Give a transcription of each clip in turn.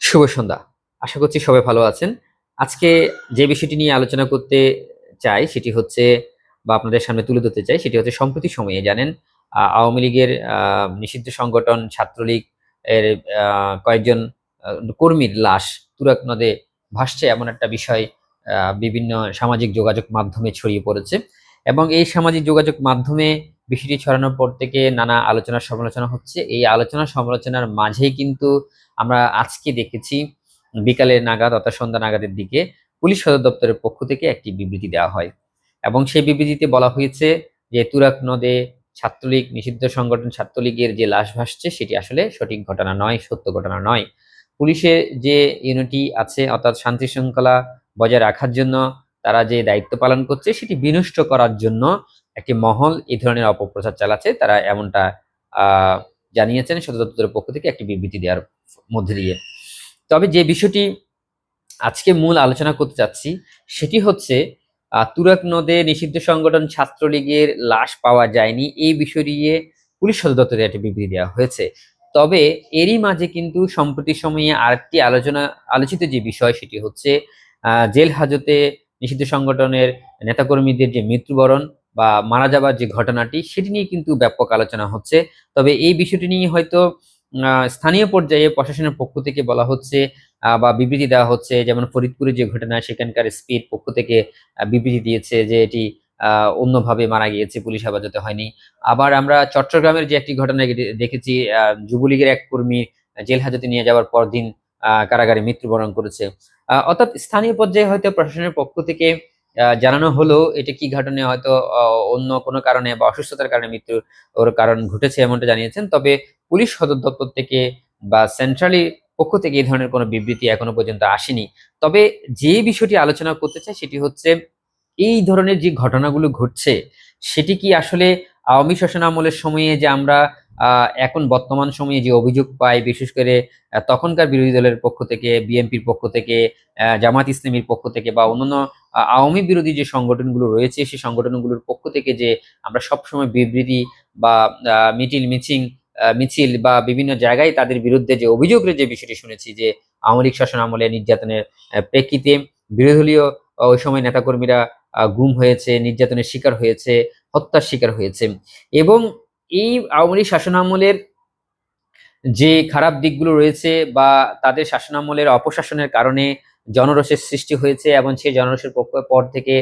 শুভ সন্ধ্যা। আশা করছি সবাই ভালো আছেন। আজকে যে বিষয়টি নিয়ে আলোচনা করতে চাই সেটি হচ্ছে বা আপনাদের সামনে তুলে ধরতে চাই সেটি হচ্ছে সম্প্রতি সময়ে জানেন আওয়ামী লীগের নিষিদ্ধ সংগঠন ছাত্রলীগ এর আ কয়েকজন আ কর্মীর লাশ তুরাগ নদে ভাসছে এমন একটা বিষয় বিভিন্ন সামাজিক যোগাযোগ মাধ্যমে ছড়িয়ে পড়েছে। এবং এই সামাজিক যোগাযোগ মাধ্যমে বিষয়টি ছড়ানোর পর থেকে নানা আলোচনা সমালোচনা হচ্ছে। এই আলোচনা সমালোচনার মাঝেই কিন্তু আমরা আজকে দেখেছি বিকালে নাগাদ অর্থাৎ সন্ধ্যা নাগাদের দিকে পুলিশ সদর দপ্তরের পক্ষ থেকে একটি বিবৃতি দেওয়া হয় এবং সেই বিবৃতিতে বলা হয়েছে যে তুরাগ নদে ছাত্রলীগ নিষিদ্ধ সংগঠন ছাত্রলীগের যে লাশ ভাসছে সেটি আসলে সঠিক ঘটনা নয়, সত্য ঘটনা নয়। পুলিশের যে ইউনিটি আছে অর্থাৎ শান্তি শৃঙ্খলা বজায় রাখার জন্য তারা যে দায়িত্ব পালন করছে সেটি বিনষ্ট করার জন্য একটি মহল এই ধরনের অপপ্রচার চালাচ্ছে। তারা এমনটা আহ জানিয়েছেন সদর দপ্তরের পক্ষ থেকে একটি বিবৃতি দেওয়ার মধ্যে দিয়ে। তবে যে বিষয়টি আজকে মূল আলোচনা করতে চাচ্ছি সেটি হচ্ছে তুরাগ নদে নিষিদ্ধ সংগঠন ছাত্রলীগের লাশ পাওয়া যায়নি এই বিষয় নিয়ে পুলিশ সদর দপ্তরে একটি বিবৃতি দেওয়া হয়েছে। তবে এরই মাঝে কিন্তু সম্প্রতি সময়ে আরেকটি আলোচিত যে বিষয় সেটি হচ্ছে জেল হাজতে নিষিদ্ধ সংগঠনের নেতাকর্মীদের যে মৃত্যুবরণ বা মারা যাবার যে ঘটনাটি সেটি নিয়ে কিন্তু ব্যাপক আলোচনা হচ্ছে। তবে এই বিষয়টি নিয়ে হয়তো স্থানীয় পর্যায়ে প্রশাসনের পক্ষ থেকে বলা হচ্ছে বা বিবৃতি দেওয়া হচ্ছে, যেমন ফরিদপুরের যে ঘটনা সেখানকার স্পিড পক্ষ থেকে বিবৃতি দিয়েছে যে এটি অন্যভাবে মারা গিয়েছে, পুলিশ হেফাজতে হয়নি। আবার আমরা চট্টগ্রামের যে একটি ঘটনা দেখেছি, যুবলীগের এক কর্মী জেল হাজতে নিয়ে যাওয়ার পরদিন কারাগারে মৃত্যুবরণ করেছে। অর্থাৎ স্থানীয় পর্যায়ে হয়তো প্রশাসনের পক্ষ থেকে জানানো হলো এটা কি ঘটনা, হয়তো অন্য কোনো কারণে বা অসুস্থতার কারণে মৃত্যু ওর কারণ ঘটেছে এমনটা জানিয়েছেন। তবে পুলিশ সদর দপ্তর থেকে বা সেন্ট্রালি পক্ষ থেকে এই ধরনের কোনো বিবৃতি এখনো পর্যন্ত আসেনি। তবে যে বিষয়টি আলোচনা করতে চাই সেটি হচ্ছে এই ধরনের যে ঘটনাগুলো ঘটছে সেটি কি আসলে আওয়ামী শাসন আমলের সময়ে যে আমরা এখন বর্তমান সময়ে যে অভিযোগ পাই, বিশেষ করে তখনকার বিরোধী দলের পক্ষ থেকে, বিএনপির পক্ষ থেকে, জামাত ইসলামীর পক্ষ থেকে বা অন্যান্য আওয়ামী বিরোধী যে সংগঠনগুলো রয়েছে সেই সংগঠনগুলোর পক্ষ থেকে যে আমরা সবসময় বিবৃতি বা মিছিল বা বিভিন্ন জায়গায় তাদের বিরুদ্ধে যে অভিযোগের যে বিষয়টি শুনেছি যে আওয়ামী লীগ শাসন আমলে নির্যাতনের প্রেক্ষিতে বিরোধী দলীয় ওই সময় নেতাকর্মীরা গুম হয়েছে, নির্যাতনের শিকার হয়েছে, হত্যার শিকার হয়েছে। এবং এই আওয়ামী লীগ শাসনামলের যে খারাপ দিকগুলো রয়েছে বা তাদের শাসনামলের অপশাসনের কারণে জনরোষের সৃষ্টি হয়েছে এবং সেই জনরোষের পর থেকে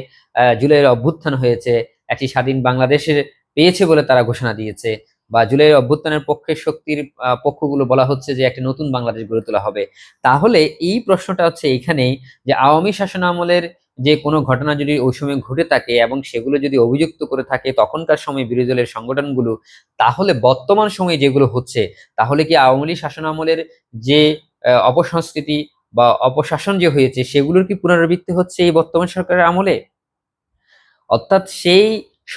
জুলাইয়ের অভ্যুত্থান হয়েছে, একটি স্বাধীন বাংলাদেশের পেয়েছে বলে তারা ঘোষণা দিয়েছে, বা জুলাইয়ের অভ্যুত্থানের পক্ষের শক্তির পক্ষগুলো বলা হচ্ছে যে একটা নতুন বাংলাদেশ গড়ে তোলা হবে। তাহলে এই প্রশ্নটা হচ্ছে এখানেই যে আওয়ামী শাসনামলের যে কোনো ঘটনা যদি ওই সময় ঘটে থাকে এবং সেগুলো যদি অভিযুক্ত করে থাকে তখনকার সময় বিরোধী দলের সংগঠনগুলো, তাহলে বর্তমান সময়ে যেগুলো হচ্ছে তাহলে কি আওয়ামী লীগ শাসনামলের যে অপসংস্কৃতি বা অপশাসন যে হয়েছে সেগুলোর কি পুনরাবৃত্তি হচ্ছে এই বর্তমান সরকারের আমলে? অর্থাৎ সেই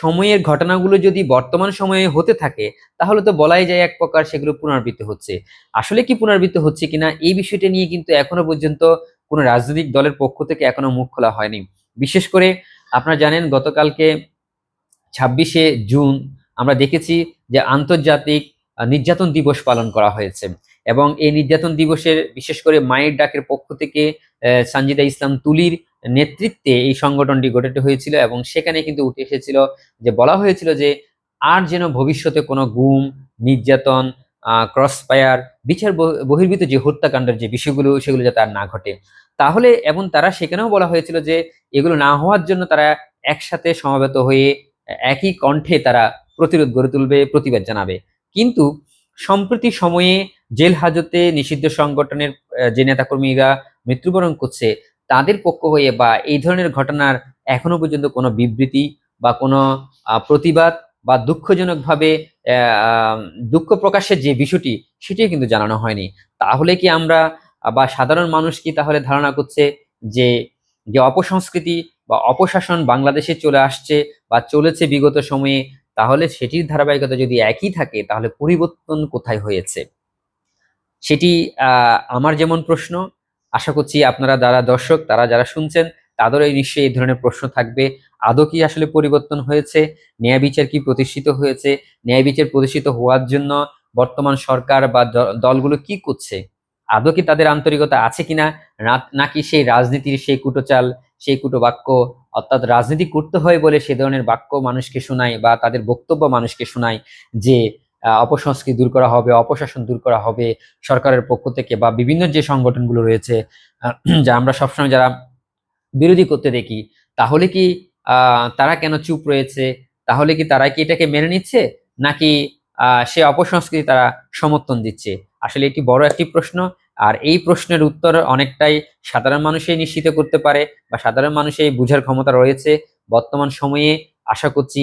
সময়ের ঘটনাগুলো যদি বর্তমান সময়ে হতে থাকে তাহলে তো বলাই যায় এক প্রকার সেগুলো পুনরাবৃত্তি হচ্ছে। আসলে কি পুনরাবৃত্তি হচ্ছে কিনা এই বিষয়টা নিয়ে কিন্তু এখনো পর্যন্ত কোনো রাজনৈতিক দলের পক্ষ থেকে এখনো মুখ খোলা হয়নি। বিশেষ করে আপনারা জানেন গতকালকে ২৬শে জুন আমরা দেখেছি যে আন্তর্জাতিক নির্যাতন দিবস পালন করা হয়েছে এবং এই নির্যাতন দিবসের বিশেষ করে মায়ের ডাকের পক্ষ থেকে সানজিদা ইসলাম তুলির নেতৃত্বে এই সংগঠনটি গঠিত হয়েছিল এবং সেখানে কিন্তু উঠে এসেছিল যে বলা হয়েছিল যে আর যেন ভবিষ্যতে কোনো গুম, নির্যাতন, ক্রস ফায়ার, বিচার বহির্ভূত যে হত্যাকাণ্ডের যে বিষয়গুলো সেগুলো যাতে আর না ঘটে। তাহলে এবং তারা সেখানেও বলা হয়েছিল যে এগুলো না হওয়ার জন্য তারা একসাথে সমবেত হয়ে একই কণ্ঠে তারা প্রতিরোধ গড়ে তুলবে, প্রতিবাদ জানাবে। কিন্তু সম্প্রতি সময়ে জেল হাজতে নিষিদ্ধ সংগঠনের যে নেতাকর্মীরা মৃত্যুবরণ করছে তাদের পক্ষ হয়ে বা এই ধরনের ঘটনার এখনো পর্যন্ত কোনো বিবৃতি বা কোনো প্রতিবাদ বা দুঃখজনকভাবে আহ, দুঃখ প্রকাশের যে বিষয়টি সেটিও কিন্তু জানানো হয়নি। তাহলে কি আমরা বা সাধারণ মানুষ কি তাহলে ধারণা করছে যে যে অপসংস্কৃতি বা অপশাসন বাংলাদেশে চলে আসছে বা চলেছে বিগত সময়ে, তাহলে সেটির ধারাবাহিকতা যদি একই থাকে তাহলে পরিবর্তন কোথায় হয়েছে? সেটি আমার যেমন প্রশ্ন, আশা করছি আপনারা যারা দর্শক তারা যারা শুনছেন তাদেরও নিশ্চয়ই এই ধরনের প্রশ্ন থাকবে। আদৌ কি আসলে পরিবর্তন হয়েছে? ন্যায় বিচার কি প্রতিষ্ঠিত হয়েছে? ন্যায় বিচার প্রতিষ্ঠিত হওয়ার জন্য বর্তমান সরকার বা দলগুলো কি করছে? আদৌ কি তাদের আন্তরিকতা আছে কিনা, নাকি সেই রাজনীতির সেই কুটোচাল, সেই কুটোবাক্য, অর্থাৎ রাজনীতি করতে হয় বলে সে ধরনের বাক্য মানুষকে শোনায় বা তাদের বক্তব্য মানুষকে শোনায় যে অপসংস্কৃতি দূর করা হবে, অপশাসন দূর করা হবে সরকারের পক্ষ থেকে, বা বিভিন্ন যে সংগঠনগুলো রয়েছে যা আমরা সবসময় যারা বিরোধী করতে দেখি, তাহলে কি তারা কেন চুপ রয়েছে? তাহলে কি তারা কি এটাকে মেনে নিচ্ছে, নাকি সে অপসংস্কৃতি তারা সমর্থন দিচ্ছে? আসলে এটি বড় একটি প্রশ্ন। আর এই প্রশ্নের উত্তর অনেকটাই সাধারণ মানুষই নিশ্চিত করতে পারে, বা সাধারণ মানুষের বুঝার ক্ষমতা রয়েছে। বর্তমান সময়ে আশা করছি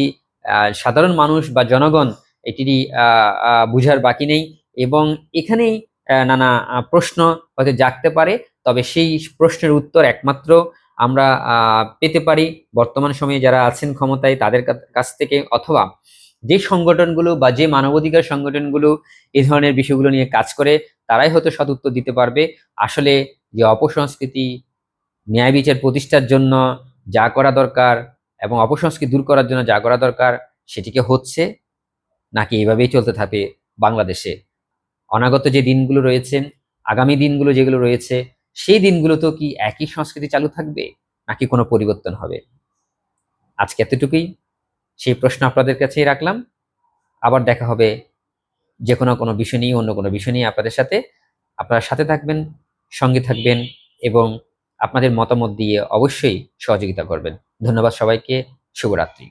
সাধারণ মানুষ বা জনগণ এটিরই বুঝার বাকি নেই, এবং এখানেই নানা প্রশ্ন হয়তো জাগতে পারে। তবে সেই প্রশ্নের উত্তর একমাত্র আমরা পেতে পারি বর্তমান সময়ে যারা আছেন ক্ষমতায় তাদের কাছ থেকে, অথবা যে সংগঠনগুলো বা যে মানবাধিকার সংগঠনগুলো এই ধরনের বিষয়গুলো নিয়ে কাজ করে, তারাই হয়তো সৎ উত্তর দিতে পারবে। আসলে যে অপসংস্কৃতি, ন্যায় বিচার প্রতিষ্ঠার জন্য যা করা দরকার এবং অপসংস্কৃতি দূর করার জন্য যা করা দরকার সেটিকে হচ্ছে, নাকি এভাবেই চলতে থাকে বাংলাদেশে। অনাগত যে দিনগুলো রয়েছে, আগামী দিনগুলো যেগুলো রয়েছে, সেই দিনগুলোতেও কি একই সংস্কৃতি চালু থাকবে, নাকি কোনো পরিবর্তন হবে? আজকে এতটুকুই, সেই প্রশ্ন আপনাদের কাছেই রাখলাম। আবার দেখা হবে যে কোনো বিষয় নিয়ে, অন্য কোনো বিষয় নিয়ে আপনাদের সাথে। আপনারা সাথে থাকবেন, সঙ্গে থাকবেন, এবং আপনাদের মতামত দিয়ে অবশ্যই সহযোগিতা করবেন। ধন্যবাদ সবাইকে। শুভরাত্রি।